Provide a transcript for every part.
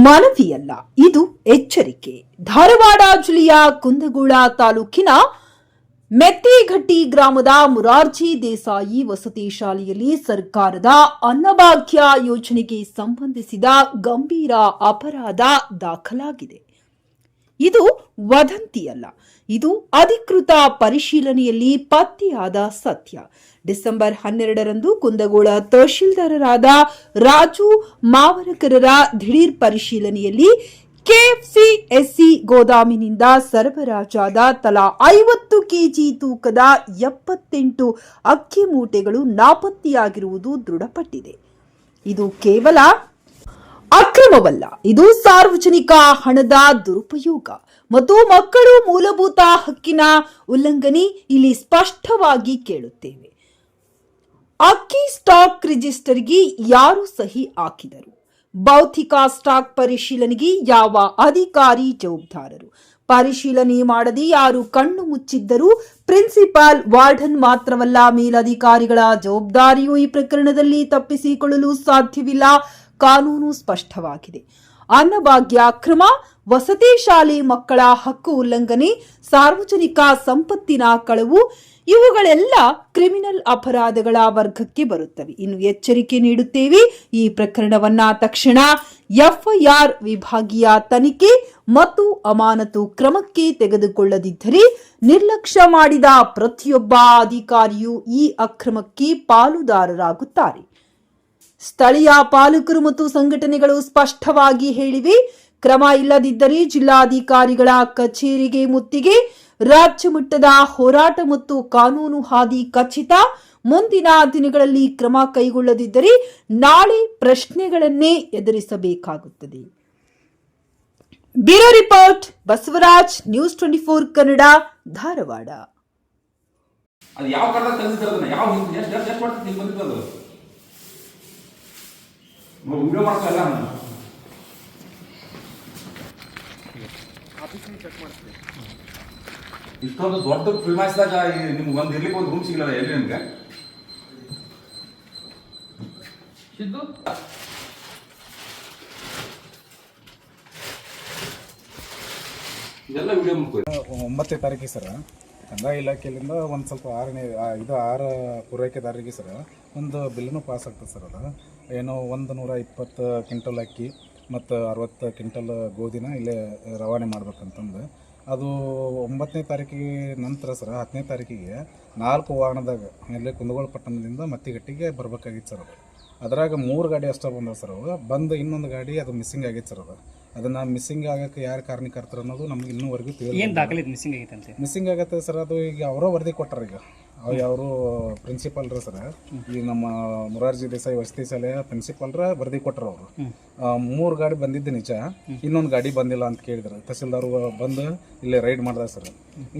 ಮನವಿಯಲ್ಲ, ಇದು ಎಚ್ಚರಿಕೆ. ಧಾರವಾಡ ಜಿಲ್ಲೆಯ ಕುಂದಗೋಳ ತಾಲೂಕಿನ ಮೆತ್ತಿಘಟ್ಟಿ ಗ್ರಾಮದ ಮುರಾರ್ಜಿ ದೇಸಾಯಿ ವಸತಿ ಶಾಲೆಯಲ್ಲಿ ಸರ್ಕಾರದ ಅನ್ನಭಾಗ್ಯ ಯೋಜನೆಗೆ ಸಂಬಂಧಿಸಿದ ಗಂಭೀರ ಅಪರಾಧ ದಾಖಲಾಗಿದೆ. ಇದು ವದಂತಿಯಲ್ಲ, ಇದು ಅಧಿಕೃತ ಪರಿಶೀಲನೆಯಲ್ಲಿ ಪತ್ತೆಯಾದ ಸತ್ಯ. ಡಿಸೆಂಬರ್ 12ರಂದು ಕುಂದಗೋಳ ತಹಶೀಲ್ದಾರರಾದ ರಾಜು ಮಾವರಕರರ ದಿಢೀರ್ ಪರಿಶೀಲನೆಯಲ್ಲಿ ಕೆಎಫ್ಸಿಎಸ್ಸಿ ಗೋದಾಮಿನಿಂದ ಸರಬರಾಜಾದ ತಲಾ 50 ಕೆಜಿ ತೂಕದ 78 ಅಕ್ಕಿ ಮೂಟೆಗಳು ನಾಪತ್ತೆಯಾಗಿರುವುದು ದೃಢಪಟ್ಟಿದೆ. ಇದು ಕೇವಲ ಅಕ್ರಮವಲ್ಲ, ಇದು ಸಾರ್ವಜನಿಕ ಹಣದ ದುರುಪಯೋಗ ಮತ್ತು ಮಕ್ಕಳು ಮೂಲಭೂತ ಹಕ್ಕಿನ ಉಲ್ಲಂಘನೆ ಇಲ್ಲಿ ಸ್ಪಷ್ಟವಾಗಿ ಕೇಳುತ್ತೇವೆ. ಅಕ್ಕಿ ಸ್ಟಾಕ್ ರಿಜಿಸ್ಟರ್ಗೆ ಯಾರು ಸಹಿ ಹಾಕಿದರು? ಭೌತಿಕ ಸ್ಟಾಕ್ ಪರಿಶೀಲನೆಗೆ ಯಾವ ಅಧಿಕಾರಿ ಜವಾಬ್ದಾರರು? ಪರಿಶೀಲನೆ ಮಾಡದೆ ಯಾರು ಕಣ್ಣು ಮುಚ್ಚಿದ್ದರು? ಪ್ರಿನ್ಸಿಪಾಲ್, ವಾರ್ಡನ್ ಮಾತ್ರವಲ್ಲ, ಮೇಲಧಿಕಾರಿಗಳ ಜವಾಬ್ದಾರಿಯೂ ಈ ಪ್ರಕರಣದಲ್ಲಿ ತಪ್ಪಿಸಿಕೊಳ್ಳಲು ಸಾಧ್ಯವಿಲ್ಲ. ಕಾನೂನು ಸ್ಪಷ್ಟವಾಗಿದೆ. ಅನ್ನಭಾಗ್ಯ ಅಕ್ರಮ, ವಸತಿ ಶಾಲೆ ಮಕ್ಕಳ ಹಕ್ಕು ಉಲ್ಲಂಘನೆ, ಸಾರ್ವಜನಿಕ ಸಂಪತ್ತಿನ ಕಳವು ಇವುಗಳೆಲ್ಲ ಕ್ರಿಮಿನಲ್ ಅಪರಾಧಗಳ ವರ್ಗಕ್ಕೆ ಬರುತ್ತವೆ. ಇನ್ನು ಎಚ್ಚರಿಕೆ ನೀಡುತ್ತೇವೆ, ಈ ಪ್ರಕರಣವನ್ನ ತಕ್ಷಣ ಎಫ್ಐಆರ್, ವಿಭಾಗೀಯ ತನಿಖೆ ಮತ್ತು ಅಮಾನತು ಕ್ರಮಕ್ಕೆ ತೆಗೆದುಕೊಳ್ಳದಿದ್ದರೆ ನಿರ್ಲಕ್ಷ್ಯ ಮಾಡಿದ ಪ್ರತಿಯೊಬ್ಬ ಅಧಿಕಾರಿಯೂ ಈ ಅಕ್ರಮಕ್ಕೆ ಪಾಲುದಾರರಾಗುತ್ತಾರೆ. ಸ್ಥಳೀಯ ಪಾಲಕರು ಮತ್ತು ಸಂಘಟನೆಗಳು ಸ್ಪಷ್ಟವಾಗಿ ಹೇಳಿವೆ, ಕ್ರಮ ಇಲ್ಲದಿದ್ದರೆ ಜಿಲ್ಲಾಧಿಕಾರಿಗಳ ಕಚೇರಿಗೆ ಮುತ್ತಿಗೆ, ರಾಜ್ಯ ಮಟ್ಟದ ಹೋರಾಟ ಮತ್ತು ಕಾನೂನು ಹಾದಿ ಖಚಿತ. ಮುಂದಿನ ದಿನಗಳಲ್ಲಿ ಕ್ರಮ ಕೈಗೊಳ್ಳದಿದ್ದರೆ ನಾಳೆ ಪ್ರಶ್ನೆಗಳನ್ನೇ ಎದುರಿಸಬೇಕಾಗುತ್ತದೆ. Bureau report, Basavaraj, news 24 Kannada, Dharwad. ಅದು ಯಾವ ಕಾರಣದಾಗ ತೆಗೆದಿರೋದನ್ನ ಯಾವ ಎಷ್ಟು ಮಾಡ್ತೀನಿ ಬಂದಿರೋದು ವಿಡಿಯೋ ಮಾಡ್ತಾ ಇಲ್ಲ. ನಾನು ಇಷ್ಟೊಂದು ದೊಡ್ಡ ಫಿಲ್ಮಾಯಿಸಿದಾಗ ನಿಮ್ಗೆ ಒಂದು ಇರ್ಲಿಕ್ಕೆ ಒಂದು ರೂಮ್ ಸಿಗಲ್ಲ ಎಲ್ಲಿ ನಿಮ್ಗೆ ಸಿದ್ದು? ಇದೆಲ್ಲ ವಿಡಿಯೋ ಮಾಡ್ಕೊ. 9ನೇ ತಾರೀಕಿಗೆ ಸರ್ ಕಂದಾಯ ಇಲಾಖೆಯಿಂದ ಒಂದು ಸ್ವಲ್ಪ 6 ಪೂರೈಕೆದಾರರಿಗೆ ಸರ್ ಒಂದು ಬಿಲ್ಲನ್ನು ಪಾಸ್ ಆಗ್ತದೆ ಸರ್. ಅದು ಏನೋ 120 ಕ್ವಿಂಟಲ್ ಅಕ್ಕಿ ಮತ್ತು 60 ಕ್ವಿಂಟಲ್ ಗೋಧಿನ ಇಲ್ಲೇ ರವಾನೆ ಮಾಡ್ಬೇಕಂತಂದು ಅದು 9ನೇ ತಾರೀಕಿಗೆ ನಂತರ ಸರ್ 10ನೇ ತಾರೀಕಿಗೆ 4 ವಾಹನದಾಗ ಇಲ್ಲೇ ಕುಂದಗೋಳ ಪಟ್ಟಣದಿಂದ ಮತ್ತಿಗಟ್ಟಿಗೆ ಬರ್ಬೇಕಾಗಿತ್ತು ಸರ್. ಅದು ಅದ್ರಾಗ 3 ಗಾಡಿ ಅಷ್ಟೇ ಬಂದವು ಸರ್. ಅವು ಬಂದು ಇನ್ನೊಂದು ಗಾಡಿ ಅದು ಮಿಸ್ಸಿಂಗ್ ಆಗಿತ್ತು ಸರ್. ಅದನ್ನು ಮಿಸ್ಸಿಂಗ್ ಆಗಕ್ಕೆ ಯಾರು ಕಾರಣಕರ್ತರು ಅನ್ನೋದು ನಮ್ಗೆ ಇನ್ನೂವರೆಗೂ ತಿಳಿದಿಲ್ಲ. ಮಿಸ್ಸಿಂಗ್ ಆಗತ್ತೆ ಸರ್. ಅದು ಈಗ ಅವರೋ ವರದಿ ಕೊಟ್ಟಾರ. ಈಗ ಅವರು ಪ್ರಿನ್ಸಿಪಾಲ್ರ ಸರ್, ಈ ನಮ್ಮ ಮುರಾರ್ಜಿ ದೇಸಾಯಿ ವಸತಿ ಶಾಲೆಯ ಪ್ರಿನ್ಸಿಪಾಲ್ರ ವರದಿ ಕೊಟ್ಟರು. ಅವರು 3 ಗಾಡಿ ಬಂದಿದ್ದು ನಿಜ, ಇನ್ನೊಂದು ಗಾಡಿ ಬಂದಿಲ್ಲ ಅಂತ ಕೇಳಿದ್ರು. ತಹಸೀಲ್ದಾರ್ ಬಂದು ಇಲ್ಲೇ ರೈಡ್ ಮಾಡಿದ ಸರ್.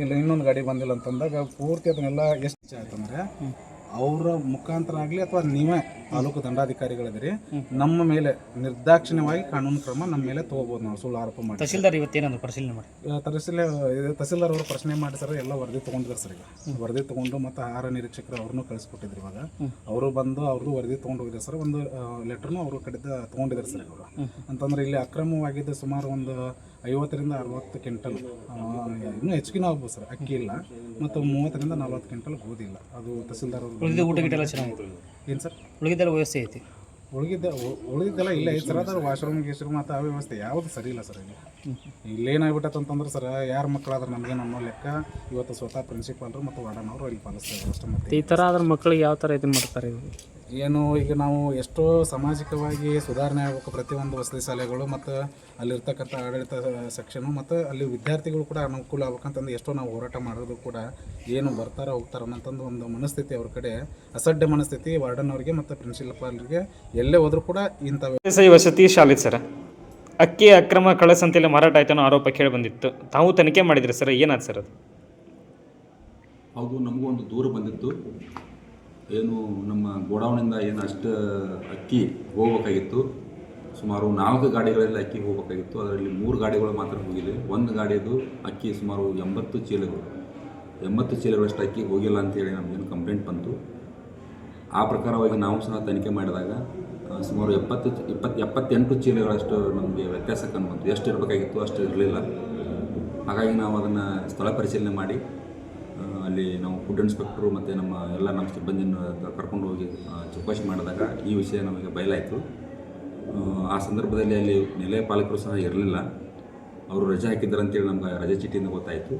ಇಲ್ಲ ಇನ್ನೊಂದು ಗಾಡಿ ಬಂದಿಲ್ಲ ಅಂತಂದಾಗ ಪೂರ್ತಿ ಅದನ್ನೆಲ್ಲ ಎಷ್ಟು ಆಯ್ತಂದ್ರೆ ಅವರ ಮುಖಾಂತರ ಆಗಲಿ ಅಥವಾ ನೀವೇ ತಾಲೂಕು ದಂಡಾಧಿಕಾರಿಗಳಿದ್ದೀರಿ, ನಮ್ಮ ಮೇಲೆ ನಿರ್ದಾಕ್ಷಿಣ್ಯವಾಗಿ ಕಾನೂನು ಕ್ರಮ ನಮ್ಮ ಮೇಲೆ ತಗೋಬಹುದು. ನಾವು ಸುಳ್ಳು ಆರೋಪ ಮಾಡಿ ತಹಸೀಲ್ದಾರ್ ಇವತ್ತೇನಾದ್ರು ಪರಿಶೀಲನೆ ಮಾಡಿ ತಹಸೀಲ್ದಾರ್ ಅವರು ಪ್ರಶ್ನೆ ಮಾಡಿ ಸರ್ ಎಲ್ಲ ವರದಿ ತೊಗೊಂಡಿದ್ದಾರೆ ಸರ್. ಈಗ ವರದಿ ತೊಗೊಂಡು ಮತ್ತು ಆಹಾರ ನಿರೀಕ್ಷಕರು ಅವ್ರನ್ನೂ ಕಳಿಸ್ಕೊಟ್ಟಿದ್ರು. ಇವಾಗ ಅವರು ಬಂದು ಅವ್ರದ್ದು ವರದಿ ತೊಗೊಂಡು ಹೋಗಿದ್ದಾರೆ ಸರ್. ಒಂದು ಲೆಟ್ರನ್ನು ಅವ್ರ ಕಡೆದ ತೊಗೊಂಡಿದ್ದಾರೆ ಸರ್. ಇವರು ಅಂತಂದ್ರೆ ಇಲ್ಲಿ ಅಕ್ರಮವಾಗಿದ್ದು ಸುಮಾರು ಒಂದು 50ರಿಂದ 60 ಕ್ವಿಂಟಲ್ ಇನ್ನೂ ಹೆಚ್ಚಿಗೆ ಆಗ್ಬೋದು ಸರ್ ಅಕ್ಕಿ ಇಲ್ಲ, ಮತ್ತು 30ರಿಂದ 40 ಕ್ವಿಂಟಲ್ ಗೋಧಿ ಇಲ್ಲ. ಅದು ತಹಸೀಲ್ದಾರ್ ಅವರು ಏನು ಸರ್ ಉಳಿದಿದ್ದೆಲ್ಲ ವ್ಯವಸ್ಥೆ ಐತಿ. ಉಳಿದಿದ್ದೆಲ್ಲ ಇಲ್ಲ ಐತೆ ಸರ್. ಅದ್ರ ವಾಶ್ರೂಮ್ ಗೀಶ್ರೂಮ್ ಮತ್ತು ಆ ವ್ಯವಸ್ಥೆ ಯಾವುದು ಸರಿ ಇಲ್ಲ ಸರ್. ಇಲ್ಲೇನಾಗ್ಬಿಟ್ಟೈತೆ ಅಂತಂದ್ರೆ ಸರ್, ಯಾರ ಮಕ್ಕಳಾದ್ರೆ ನಮಗೆ ನಮ್ಮ ಲೆಕ್ಕ ಇವತ್ತು ಸ್ವತಃ ಪ್ರಿನ್ಸಿಪಾಲ್ರು ಮತ್ತು ವಾರ್ಡನ್ ಅವರು ಇಲ್ಲಿ ಪಾಲಿಸ್ತಾರೆ ಅಷ್ಟೇ. ಮತ್ತು ಈ ಥರ ಆದ್ರೆ ಮಕ್ಕಳಿಗೆ ಯಾವ ಥರ ಇದನ್ನು ಮಾಡ್ತಾರೆ? ಏನು ಈಗ ನಾವು ಎಷ್ಟೋ ಸಾಮಾಜಿಕವಾಗಿ ಸುಧಾರಣೆ ಆಗಬೇಕು ಪ್ರತಿಯೊಂದು ವಸತಿ ಶಾಲೆಗಳು ಮತ್ತು ಅಲ್ಲಿರ್ತಕ್ಕಂಥ ಆಡಳಿತ ಸೆಕ್ಷನು ಮತ್ತು ಅಲ್ಲಿ ವಿದ್ಯಾರ್ಥಿಗಳು ಕೂಡ ಅನುಕೂಲ ಆಗ್ಬೇಕಂತಂದು ಎಷ್ಟೋ ನಾವು ಹೋರಾಟ ಮಾಡೋದು ಕೂಡ ಏನು ಬರ್ತಾರೋ ಹೋಗ್ತಾರ ಅನ್ನೋಂಥದ್ದು ಒಂದು ಮನಸ್ಥಿತಿ ಅವ್ರ ಕಡೆ, ಅಸಡ್ಡೆ ಮನಸ್ಥಿತಿ ವಾರ್ಡನ್ ಅವರಿಗೆ ಮತ್ತು ಪ್ರಿನ್ಸಿಪಾಲ್ರಿಗೆ ಎಲ್ಲೇ ಹೋದರೂ ಕೂಡ ಇಂಥ ವಸತಿ ಶಾಲೆ ಸರ್ ಅಕ್ಕಿ ಅಕ್ರಮ ಕಳಸಂತೆಲ್ಲ ಮಾರಾಟ ಆಯ್ತು ಅನ್ನೋ ಆರೋಪ ಕೇಳಿ ಬಂದಿತ್ತು. ತಾವು ತನಿಖೆ ಮಾಡಿದ್ರಿ ಸರ್, ಏನಾಯ್ತು ಸರ್ ಅದು? ಹೌದು, ನಮಗೂ ಒಂದು ದೂರ ಬಂದಿತ್ತು. ಏನು ನಮ್ಮ ಗೋಡೌನಿಂದ ಏನು ಅಷ್ಟು ಅಕ್ಕಿ ಹೋಗ್ಬೇಕಾಗಿತ್ತು. ಸುಮಾರು 4 ಗಾಡಿಗಳೆಲ್ಲ ಅಕ್ಕಿ ಹೋಗಬೇಕಾಗಿತ್ತು. ಅದರಲ್ಲಿ 3 ಗಾಡಿಗಳು ಮಾತ್ರ ಹೋಗಿದೆ. ಒಂದು ಗಾಡಿಯದು ಅಕ್ಕಿ ಸುಮಾರು 80 ಚೀಲಗಳಷ್ಟು ಅಕ್ಕಿ ಹೋಗಿಲ್ಲ ಅಂತೇಳಿ ನಮಗೇನು ಕಂಪ್ಲೇಂಟ್ ಬಂತು. ಆ ಪ್ರಕಾರವಾಗಿ ನಾವು ಸಹ ತನಿಖೆ ಮಾಡಿದಾಗ ಸುಮಾರು 78 ಚೀಲಗಳಷ್ಟು ನಮಗೆ ವ್ಯತ್ಯಾಸ ಕಂಡುಬಂತು. ಎಷ್ಟು ಇರಬೇಕಾಗಿತ್ತು ಅಷ್ಟು ಇರಲಿಲ್ಲ. ಹಾಗಾಗಿ ನಾವು ಅದನ್ನು ಸ್ಥಳ ಪರಿಶೀಲನೆ ಮಾಡಿ ಅಲ್ಲಿ ನಾವು ಫುಡ್ ಇನ್ಸ್ಪೆಕ್ಟ್ರು ಮತ್ತು ನಮ್ಮ ಸಿಬ್ಬಂದಿಯನ್ನು ಕರ್ಕೊಂಡು ಹೋಗಿ ಚೌಕಾಶಿ ಮಾಡಿದಾಗ ಈ ವಿಷಯ ನಮಗೆ ಬಯಲಾಯಿತು. ಆ ಸಂದರ್ಭದಲ್ಲಿ ಅಲ್ಲಿ ನಿಲಯ ಪಾಲಕರು ಸಹ ಇರಲಿಲ್ಲ. ಅವರು ರಜೆ ಹಾಕಿದ್ದಾರೆ ಅಂತೇಳಿ ನಮ್ಗೆ ರಜೆ ಚೀಟಿಯಿಂದ ಗೊತ್ತಾಯಿತು.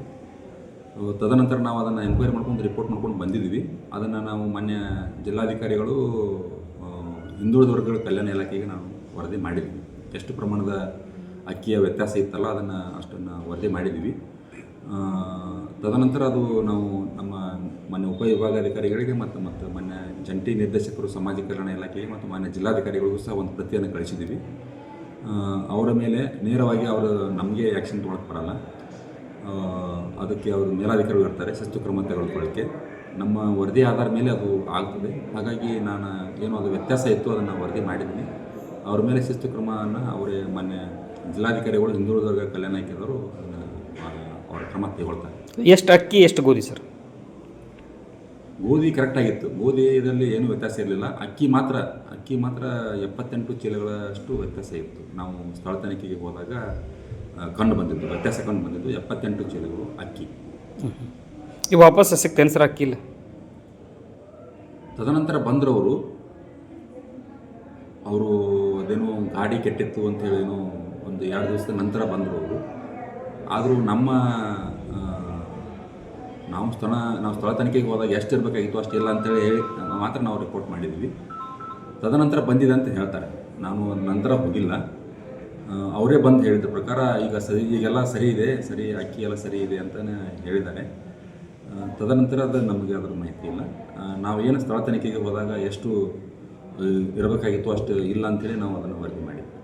ತದನಂತರ ನಾವು ಅದನ್ನು ಎಂಕ್ವೈರಿ ಮಾಡ್ಕೊಂಡು ರಿಪೋರ್ಟ್ ಮಾಡ್ಕೊಂಡು ಬಂದಿದ್ವಿ. ಅದನ್ನು ನಾವು ಮಾನ್ಯ ಜಿಲ್ಲಾಧಿಕಾರಿಗಳು ಹಿಂದುಳಿದ ವರ್ಗಗಳ ಕಲ್ಯಾಣ ಇಲಾಖೆಗೆ ನಾವು ವರದಿ ಮಾಡಿದ್ವಿ. ಎಷ್ಟು ಪ್ರಮಾಣದ ಅಕ್ಕಿಯ ವ್ಯತ್ಯಾಸ ಇತ್ತಲ್ಲ ಅದನ್ನು ಅಷ್ಟನ್ನು ವರದಿ ಮಾಡಿದ್ವಿ. ತದನಂತರ ಅದು ನಾವು ನಮ್ಮ ಮಾನ್ಯ ಉಪವಿಭಾಗಾಧಿಕಾರಿಗಳಿಗೆ ಮತ್ತು ಮಾನ್ಯ ಜಂಟಿ ನಿರ್ದೇಶಕರು ಸಮಾಜ ಕಲ್ಯಾಣ ಇಲಾಖೆಗೆ ಮತ್ತು ಮಾನ್ಯ ಜಿಲ್ಲಾಧಿಕಾರಿಗಳಿಗೂ ಸಹ ಒಂದು ಪ್ರತಿಯನ್ನು ಕಳಿಸಿದ್ದೀವಿ. ಅವರ ಮೇಲೆ ನೇರವಾಗಿ ಅವರು ನಮಗೆ ಆ್ಯಕ್ಷನ್ ತೊಗೊಳಕ್ಕೆ ಬರಲ್ಲ. ಅದಕ್ಕೆ ಅವರು ಮೇಲಾಧಿಕಾರಿಗಳು ಇರ್ತಾರೆ ಶಿಸ್ತು ಕ್ರಮ ತೆಗೆದುಕೊಳ್ಳೋಕ್ಕೆ. ನಮ್ಮ ವರದಿ ಆಧಾರ ಮೇಲೆ ಅದು ಆಗ್ತದೆ. ಹಾಗಾಗಿ ನಾನು ಏನು ಅದು ವ್ಯತ್ಯಾಸ ಇತ್ತು ಅದನ್ನು ವರದಿ ಮಾಡಿದ್ದೀನಿ. ಅವ್ರ ಮೇಲೆ ಶಿಸ್ತು ಕ್ರಮವನ್ನು ಅವರೇ ಮಾನ್ಯ ಜಿಲ್ಲಾಧಿಕಾರಿಗಳು ಹಿಂದುಳಿದ ವರ್ಗ ಕಲ್ಯಾಣ ಇಲಾಖೆಯವರು ಅವರ ಕ್ರಮ ತೆಗೊಳ್ತಾರೆ. ಎಷ್ಟು ಅಕ್ಕಿ ಎಷ್ಟು ಗೋಧಿ ಸರ್? ಗೋಧಿ ಕರೆಕ್ಟಾಗಿತ್ತು. ಗೋಧಿಯಲ್ಲಿ ಏನೂ ವ್ಯತ್ಯಾಸ ಇರಲಿಲ್ಲ. ಅಕ್ಕಿ ಮಾತ್ರ 78 ಚೀಲಗಳಷ್ಟು ವ್ಯತ್ಯಾಸ ಇತ್ತು. ನಾವು ಸ್ಥಳ ತನಿಖೆಗೆ ಹೋದಾಗ ವ್ಯತ್ಯಾಸ ಕಂಡು ಬಂದಿದ್ದು 78 ಚೀಲಗಳು ಅಕ್ಕಿ. ಈಗ ವಾಪಸ್ ಸಿಗ್ತೇನೆ ಸರ್ ಅಕ್ಕಿ ಇಲ್ಲ? ತದನಂತರ ಬಂದರವರು ಅದೇನೋ ಗಾಡಿ ಕೆಟ್ಟಿತ್ತು ಅಂತೇಳೇನೋ ಒಂದು 2 ದಿವಸದ ನಂತರ ಬಂದರು ಅವರು. ಆದರೂ ನಾವು ಸ್ಥಳ ತನಿಖೆಗೆ ಹೋದಾಗ ಎಷ್ಟು ಇರಬೇಕಾಗಿತ್ತು ಅಷ್ಟು ಇಲ್ಲ ಅಂತೇಳಿ ಮಾತ್ರ ನಾವು ರಿಪೋರ್ಟ್ ಮಾಡಿದ್ವಿ. ತದನಂತರ ಬಂದಿದೆ ಅಂತ ಹೇಳ್ತಾರೆ. ನಾನು ನಂತರ ಹೋಗಿಲ್ಲ. ಅವರೇ ಬಂದು ಹೇಳಿದ ಪ್ರಕಾರ ಈಗೆಲ್ಲ ಸರಿ ಇದೆ, ಅಕ್ಕಿ ಎಲ್ಲ ಸರಿ ಇದೆ ಅಂತಲೇ ಹೇಳಿದ್ದಾರೆ. ತದನಂತರ ಅದು ನಮಗೆ ಅದರ ಮಾಹಿತಿ ಇಲ್ಲ. ನಾವು ಏನು ಸ್ಥಳ ತನಿಖೆಗೆ ಹೋದಾಗ ಎಷ್ಟು ಇರಬೇಕಾಗಿತ್ತು ಅಷ್ಟು ಇಲ್ಲ ಅಂಥೇಳಿ ನಾವು ಅದನ್ನು ವರದಿ ಮಾಡಿದ್ವಿ.